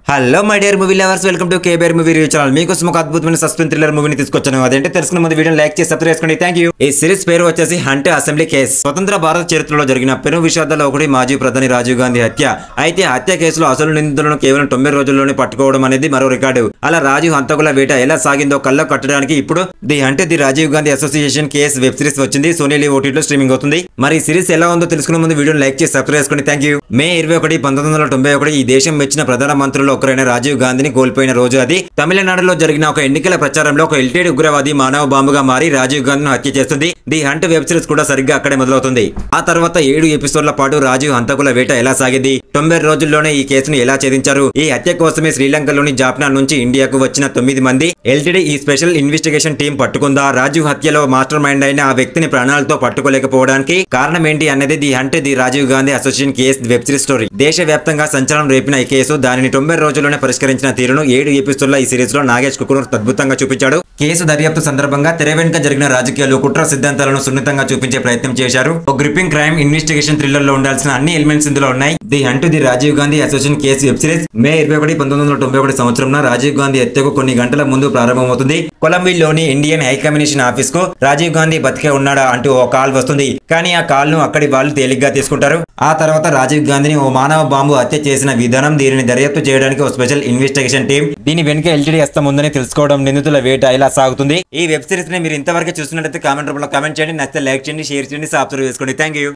Hello my dear movie lovers, welcome to KBR movie review channel. మీకోసం ఒక అద్భుతమైన suspense thriller మూవీని తీసుకొచ్చాను. అదేంటే తెలుసుకునే ముందు వీడియోని లైక్ చేసి సబ్స్క్రైబ్ చేసుకోండి. థాంక్యూ. ఈ సిరీస్ పేరు వచ్చేసి హంట్ అసెంబ్లీ కేస్. స్వతంత్ర భారత చరిత్రలో జరిగిన పెను విషాదాల్లో ఒకటి మాజీ ప్రధాని రాజీవ్ గాంధీ హత్య. అయితే హత్య కేసులో అసలు నిందితులను కేవలం 90 రోజుల్లోనే పట్టుకోవడం అనేది మరో రికార్డు. అలా రాజీవ్ హంతకుల వేట ఎలా సాగిందో కళ్ళ కట్టడానికి ఇప్పుడు the hunt the Rajiv Gandhi assassination case web series వచ్చింది. సోనీ లీవ్ ఓటీటీలో స్ట్రీమింగ్ అవుతుంది. మరి ఈ సిరీస్ ఎలా ఉందో తెలుసుకునే ముందు వీడియోని లైక్ చేసి సబ్స్క్రైబ్ చేసుకోండి. థాంక్యూ. మే 21, 1991 ఈ దేశం మెచ్చిన ప్రధాన మంత్రుల్లో ఒకరైన రాజీవ్ గాంధీని కోల్పోయిన రోజు అది. తమిళనాడులో జరిగిన ఒక ఎన్నికల ప్రచారంలో ఒక ఎల్టీడీ ఉగ్రవాది మానవ బాంబుగా మారి రాజీవ్ గాంధీని హత్య చేస్తుంది. ది హంట్ వెబ్ సిరీస్ కూడా సరిగ్గా అక్కడే మొదలవుతుంది. ఆ తర్వాత 7 ఎపిసోడ్ల పాటు రాజీవ్ హంతకుల వేట ఎలా సాగింది, 90 రోజుల్లోనే ఈ కేసును ఎలా ఛేదించారు, ఈ హత్య కోసమే శ్రీలంకలోని జాఫ్నా నుంచి ఇండియాకు వచ్చిన 9 మంది ఎల్టీడీ ఈ స్పెషల్ ఇన్వెస్టిగేషన్ టీం పట్టుకుందా, రాజీవ్ హత్యలో మాస్టర్ మైండ్ అయిన ఆ వ్యక్తిని ప్రాణాలతో పట్టుకోలేకపోవడానికి కారణం ఏంటి అనేది the hunt the Rajiv Gandhi assassination case web series story. దేశవ్యాప్తంగా సంచలనం రేపిన ఈ కేసు దానిని 90 రోజుల్లోనే పరిష్కరించిన తీరును 7 ఎపిసోడ్ల ఈ సిరీస్ లో నాగేష్ కుకునూర్ అద్భుతంగా చూపించాడు. కేసు దర్యాప్తు సందర్భంగా తెర వెనుక జరిగిన రాజకీయాలు, కుట్ర సిద్ధాంతాలను సున్నితంగా చూపించే ప్రయత్నం చేశారు. ఒక గ్రిప్పింగ్ క్రైమ్ ఇన్వెస్టిగేషన్ థ్రిల్లర్ లో ఉండాల్సిన అన్ని ఎలిమెంట్స్ ఇందులో ఉన్నాయి. The hunt the Rajiv Gandhi assassination case web series May 21, 1991 సంవత్సరంలో రాజీవ్ గాంధీ హత్యకు కొన్ని గంటల ముందు ప్రారంభమవుతుంది. కొలంబియాలోని ఇండియన్ హై కమిషన్ ఆఫీస్ కు రాజీవ్ గాంధీ బతికే ఉన్నాడా అంటూ ఓ కాల్ వస్తుంది. కానీ ఆ కాల్ ను అక్కడి వాళ్ళు తేలిగ్గా తీసుకుంటారు. ఆ తర్వాత రాజీవ్ గాంధీని ఓ మానవ బాంబు హత్య చేసిన విధానం, దీనిని దర్యాప్తు చేయడానికి ఓ స్పెషల్ ఇన్వెస్టిగేషన్ టీం, దీని వెనుక ఎల్టీడీ హస్తం ఉందని తెలుసుకోవడం, నిందితుల వేట ఇలా సాగుతుంది. ఈ వెబ్ సిరీస్ ని మీరు ఇంతవరకు చూస్తున్నట్లయితే కామెంట్ రూపంలో కామెంట్ చేయండి. నచ్చితే లైక్ చేయండి, షేర్ చేయండి, సబ్స్క్రైబ్ చేసుకోండి. థాంక్యూ.